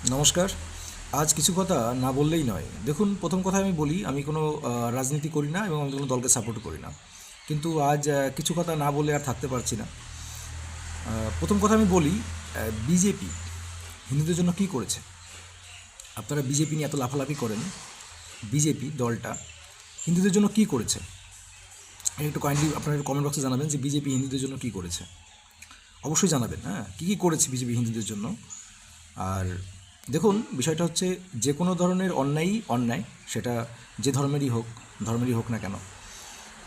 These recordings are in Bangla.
নমস্কার। আজ কিছু কথা না বললেই নয়। দেখুন, প্রথম কথা আমি বলি, আমি কোনো রাজনীতি করি না এবং আমি কোনো দলকে সাপোর্ট করি না। কিন্তু আজ কিছু কথা না বলে আর থাকতে পারছি না। প্রথম কথা আমি বলি, বিজেপি হিন্দুদের জন্য কী করেছে? আপনারা বিজেপি নিয়ে এত লাফালাফি করেন। বিজেপি দলটা হিন্দুদের জন্য কী করেছে? একটু কাইন্ডলি আপনারা একটু কমেন্ট বক্সে জানাবেন যে বিজেপি হিন্দুদের জন্য কী করেছে। অবশ্যই জানাবেন, হ্যাঁ, কী করেছে বিজেপি হিন্দুদের জন্য। আর দেখুন, বিষয়টা হচ্ছে যে কোনো ধরনের অন্যায়ই অন্যায়, সেটা যে ধর্মেরই হোক না কেন।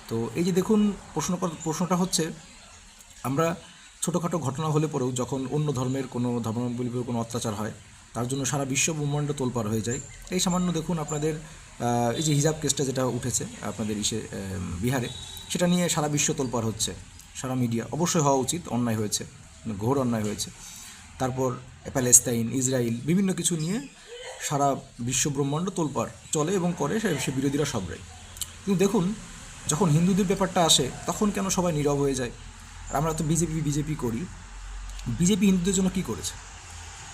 তো এই যে দেখুন, প্রশ্নটা হচ্ছে, আমরা ছোটোখাটো ঘটনা হলে পরেও যখন অন্য ধর্মের কোনো ধর্মাবলম্বীর উপর কোনো অত্যাচার হয়, তার জন্য সারা বিশ্ব ব্রহ্মাণ্ড তোলপাড় হয়ে যায়। এই সামান্য দেখুন আপনাদের এই যে হিজাব কেসটা যেটা উঠেছে আপনাদের বিহারে, সেটা নিয়ে সারা বিশ্ব তোলপাড় হচ্ছে, সারা মিডিয়া। অবশ্যই হওয়া উচিত, অন্যায় হয়েছে, ঘোর অন্যায় হয়েছে। তারপর প্যালেস্তাইন, ইসরায়েল, বিভিন্ন কিছু নিয়ে সারা বিশ্ব ব্রহ্মাণ্ড তোলপাড় চলে এবং করে সে বিরোধীরা সবরাই। কিন্তু দেখুন, যখন হিন্দুদের ব্যাপারটা আসে তখন কেন সবাই নীরব হয়ে যায়? আর আমরা তো বিজেপি করি। বিজেপি হিন্দুদের জন্য কী করেছে?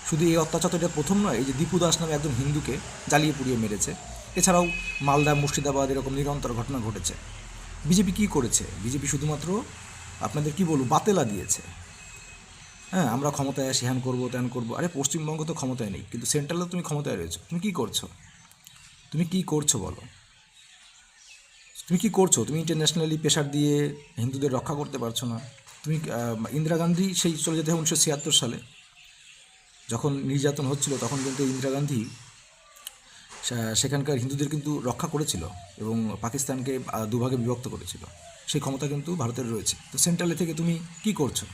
শুধু এই অত্যাচার তো এটা প্রথম নয়। এই যে দীপু দাস নামে একজন হিন্দুকে জ্বালিয়ে পুড়িয়ে মেরেছে, এছাড়াও মালদা, মুর্শিদাবাদ এরকম নিরন্তর ঘটনা ঘটেছে। বিজেপি কী করেছে? বিজেপি শুধুমাত্র আপনাদের কী বলবো, বাতেলা দিয়েছে। হ্যাঁ, আমরা ক্ষমতায় আসি, হ্যান করবো ত্যান করবো। আরে পশ্চিমবঙ্গ তো ক্ষমতায় নেই, কিন্তু সেন্ট্রালে তুমি ক্ষমতায় রয়েছো। তুমি কী করছো? তুমি কী করছো বলো? তুমি কী করছো? তুমি ইন্টারন্যাশনালি প্রেশার দিয়ে হিন্দুদের রক্ষা করতে পারছো না। তুমি ইন্দিরা গান্ধী সেই চলে যেতে হয় 1976 সালে, যখন নির্যাতন হচ্ছিল, তখন কিন্তু ইন্দিরা গান্ধী সেখানকার হিন্দুদের কিন্তু রক্ষা করেছিল এবং পাকিস্তানকে দুভাগে বিভক্ত করেছিল। সেই ক্ষমতা কিন্তু ভারতের রয়েছে। তো সেন্ট্রালে থেকে তুমি কী করছো?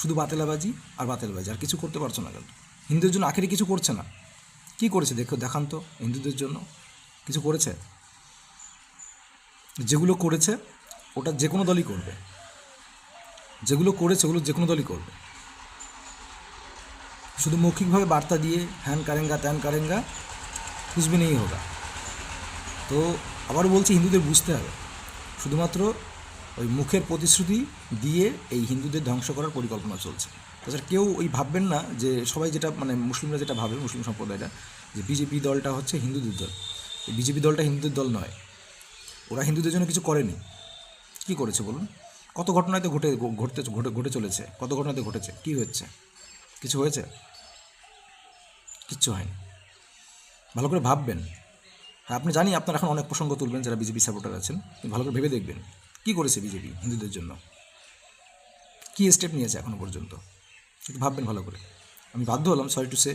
শুধু বাতেলাবাজি আর বাতেলবাজি, আর কিছু করতে পারছো না কেন? হিন্দুদের জন্য আখেরে কিছু করছে না। কী করেছে দেখান তো হিন্দুদের জন্য কিছু করেছে? যেগুলো করেছে ওটা যে কোনো দলই করবে। যেগুলো করেছে ওগুলো যে কোনো দলই করবে। শুধু মৌখিকভাবে বার্তা দিয়ে হ্যান কারেঙ্গা ত্যান কারেঙ্গা কুছ ভি নেই হোগা। তো আবারও বলছি, হিন্দুদের বুঝতে হবে, শুধুমাত্র ওই মুখের প্রতিশ্রুতি দিয়ে এই হিন্দুদের ধ্বংস করার পরিকল্পনা চলছে। তাছাড়া কেউ ওই ভাববেন না যে সবাই যেটা মুসলিমরা যেটা ভাবে, মুসলিম সম্প্রদায়টা, যে বিজেপি দলটা হচ্ছে হিন্দুদের দল। এই বিজেপি দলটা হিন্দুদের দল নয়। ওরা হিন্দুদের জন্য কিছু করেনি। কী করেছে বলুন? কত ঘটনায় তো ঘটে চলেছে, কত ঘটনাতে ঘটেছে। কী হচ্ছে? কিছু হয়েছে? কিচ্ছু হয়নি। ভালো করে ভাববেন। হ্যাঁ, আপনি জানি আপনারা এখন অনেক প্রসঙ্গ তুলবেন যারা বিজেপি সাপোর্টার আছেন, কিন্তু ভালো করে ভেবে দেখবেন কী করেছে বিজেপি হিন্দুদের জন্য, কী স্টেপ নিয়েছে এখনও পর্যন্ত। একটু ভাববেন ভালো করে। আমি বাধ্য হলাম, সরি টু সে,